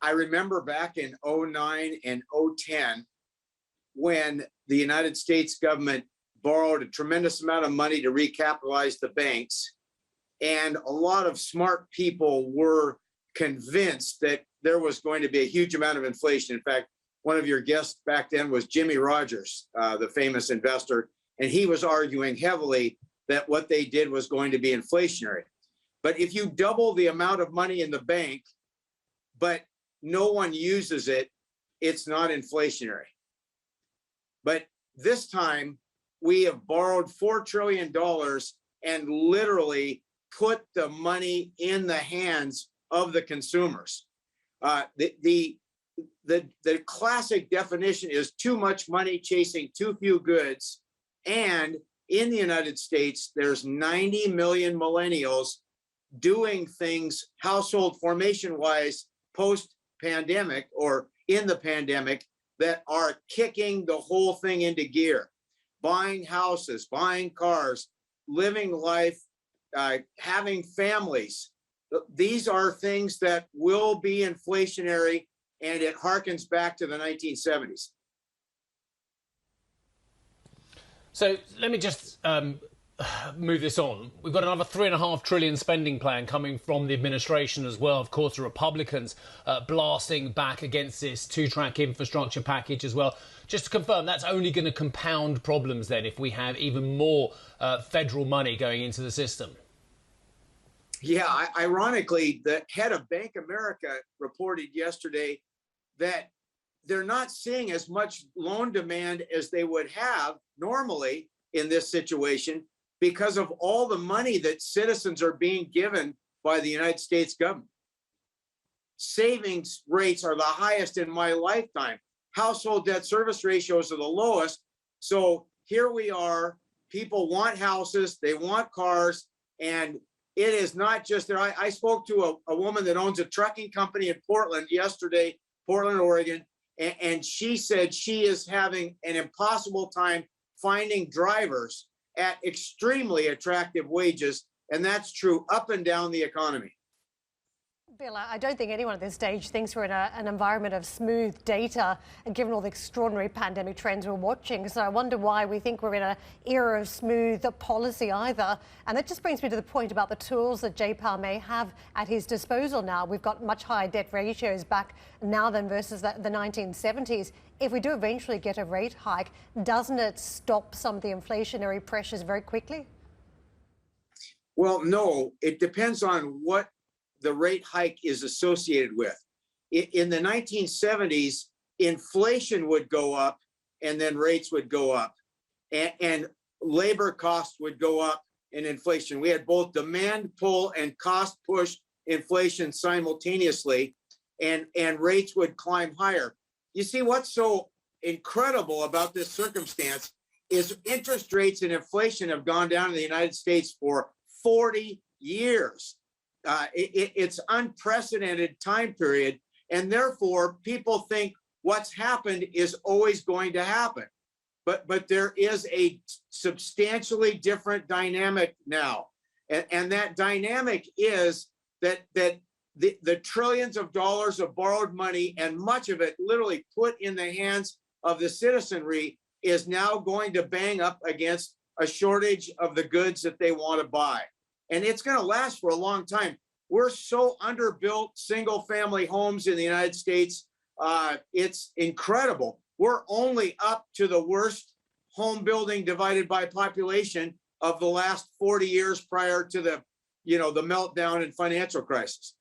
I remember back in '09 and '10 when the United States government borrowed a tremendous amount of money to recapitalize the banks. And a lot of smart people were convinced that there was going to be a huge amount of inflation. In fact, one of your guests back then was Jimmy Rogers, the famous investor, and he was arguing heavily that what they did was going to be inflationary. But if you double the amount of money in the bank, but no one uses it, it's not inflationary. But this time, we have borrowed $4 trillion and literally put the money in the hands of the consumers. The classic definition is too much money chasing too few goods. And in the United States, there's 90 million millennials doing things household formation wise post-pandemic or in the pandemic that are kicking the whole thing into gear. Buying houses, buying cars, living life, having families. These are things that will be inflationary, and it harkens back to the 1970s. So let me just move this on. We've got another $3.5 trillion spending plan coming from the administration as well. Of course, the Republicans blasting back against this two-track infrastructure package as well. Just to confirm, that's only going to compound problems then if we have even more federal money going into the system. Yeah, ironically, the head of Bank America reported yesterday that they're not seeing as much loan demand as they would have normally in this situation because of all the money that citizens are being given by the United States government. Savings rates are the highest in my lifetime. Household debt service ratios are the lowest. So here we are, people want houses, they want cars, and it is not just there. I spoke to a woman that owns a trucking company in Portland yesterday, Portland, Oregon, and she said she is having an impossible time finding drivers at extremely attractive wages, and that's true up and down the economy. Bill, I don't think anyone at this stage thinks we're in an environment of smooth data, and given all the extraordinary pandemic trends we're watching. So I wonder why we think we're in an era of smooth policy either. And that just brings me to the point about the tools that Jay Powell may have at his disposal now. We've got much higher debt ratios back now than versus the 1970s. If we do eventually get a rate hike, doesn't it stop some of the inflationary pressures very quickly? Well, no, it depends on what the rate hike is associated with. In the 1970s, inflation would go up and then rates would go up, and labor costs would go up in inflation. We had both demand pull and cost push inflation simultaneously, and rates would climb higher. You see, what's so incredible about this circumstance is interest rates and inflation have gone down in the United States for 40 years. It's unprecedented time period, and therefore people think what's happened is always going to happen. But there is a substantially different dynamic now, and that dynamic is that the trillions of dollars of borrowed money, and much of it literally put in the hands of the citizenry, is now going to bang up against a shortage of the goods that they want to buy. And it's going to last for a long time. We're so underbuilt single family homes in the United States. It's incredible. We're only up to the worst home building divided by population of the last 40 years prior to the meltdown and financial crisis.